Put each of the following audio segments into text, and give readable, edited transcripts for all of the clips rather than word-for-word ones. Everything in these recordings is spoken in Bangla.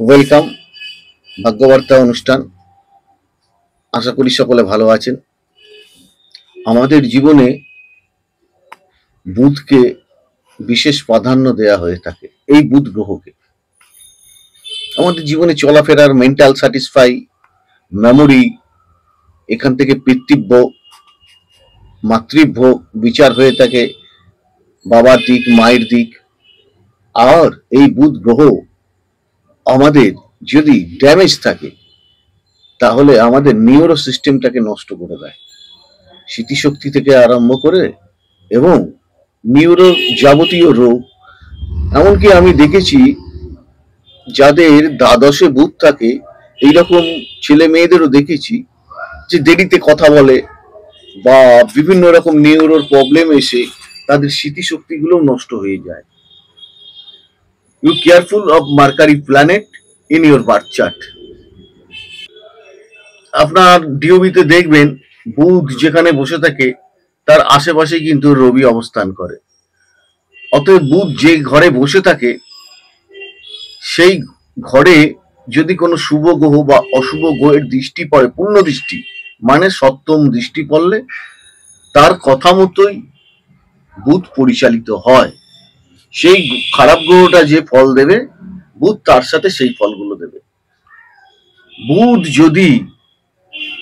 ওয়েলকাম ভাগ্যবার্তা অনুষ্ঠান। আশা করি সকলে ভালো আছেন। আমাদের জীবনে বুধকে বিশেষ প্রাধান্য দেয়া হয়ে থাকে। এই বুধ গ্রহকে আমাদের জীবনে চলাফেরার, মেন্টাল স্যাটিসফাই, মেমোরি, এখান থেকে পিতৃব্য, মাতৃভ্য বিচার হয়ে থাকে, বাবার দিক, মায়ের দিক। আর এই বুধ গ্রহ আমাদের যদি ড্যামেজ থাকে তাহলে আমাদের নিউরো সিস্টেমটাকে নষ্ট করে দেয়, স্মৃতিশক্তি থেকে আরম্ভ করে এবং নিউরো যাবতীয় রোগ। এমনকি আমি দেখেছি যাদের দ্বাদশে বুধ থাকে, এইরকম ছেলে মেয়েদেরও দেখেছি যে দেরিতে কথা বলে বা বিভিন্ন রকম নিউরোর প্রবলেম এসে তাদের স্মৃতিশক্তিগুলো নষ্ট হয়ে যায়। You careful of Mercury planet in your birth chart. আপনার ডিওবিতে দেখবেন বুধ যেখানে বসে থাকে তার আশেপাশে কিন্তু রবি অবস্থান করে। অতএব বুধ যে ঘরে বসে থাকে সেই ঘরে যদি কোনো শুভ গ্রহ বা অশুভ গ্রহের দৃষ্টি পড়ে, পূর্ণ দৃষ্টি মানে সপ্তম দৃষ্টি পড়লে তার কথা মতোই বুধ পরিচালিত হয়। সেই খারাপ গ্রহটা যে ফল দেবে, বুধ তার সাথে সেই ফলগুলো দেবে। বুধ যদি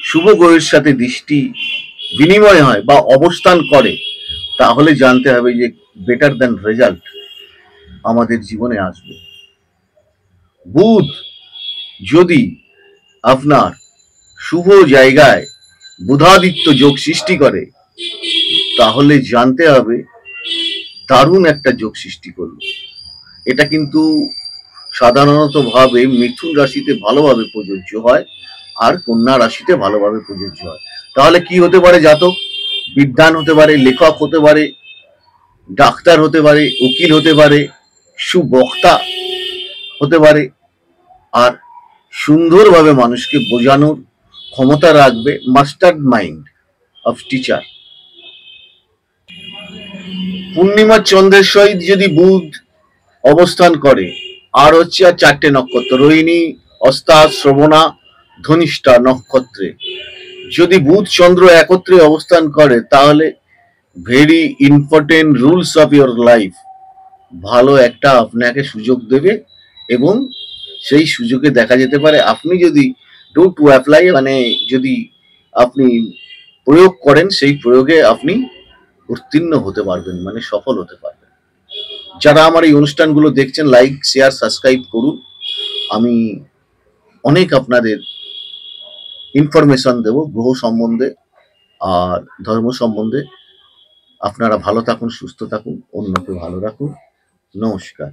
শুভ গ্রহের সাথে দৃষ্টি বিনিময় হয় বা অবস্থান করে তাহলে জানতে হবে যে বেটার দ্যান রেজাল্ট আমাদের জীবনে আসবে। বুধ যদি আপনার শুভ জায়গায় বুধাদিত্য যোগ সৃষ্টি করে তাহলে জানতে হবে দারুণ একটা যোগ সৃষ্টি করলো। এটা কিন্তু সাধারণত ভাবে মিথুন রাশিতে ভালোভাবে প্রযোজ্য হয় আর কন্যা রাশিতে ভালোভাবে প্রযোজ্য হয়। তাহলে কি হতে পারে? জাতক বিদ্বান হতে পারে, লেখক হতে পারে, ডাক্তার হতে পারে, উকিল হতে পারে, সুবক্তা হতে পারে, আর সুন্দরভাবে মানুষকে বোঝানোর ক্ষমতা রাখবে, মাস্টার মাইন্ড অফ টিচার। পূর্ণিমার চন্দ্রের সহিত যদি বুধ অবস্থান করে, আর হচ্ছে আর চারটে নক্ষত্র রোহিণী, অস্তা, শ্রবণা, ধনিষ্ঠা নক্ষত্রে যদি বুধ চন্দ্র একত্রে অবস্থান করে তাহলে very important rules of your life, ভালো একটা আপনাকে সুযোগ দেবে এবং সেই সুযোগে দেখা যেতে পারে আপনি যদি ডু টু অ্যাপ্লাই মানে যদি আপনি প্রয়োগ করেন সেই প্রয়োগে আপনি উত্তীর্ণ হতে পারবেন, মানে সফল হতে পারবেন। যারা আমার এই অনুষ্ঠানগুলো দেখছেন, লাইক, শেয়ার, সাবস্ক্রাইব করুন। আমি অনেক আপনাদের ইনফরমেশন দেব গ্রহ সম্বন্ধে আর ধর্ম সম্বন্ধে। আপনারা ভালো থাকুন, সুস্থ থাকুন, অন্যকে ভালো রাখুন। নমস্কার।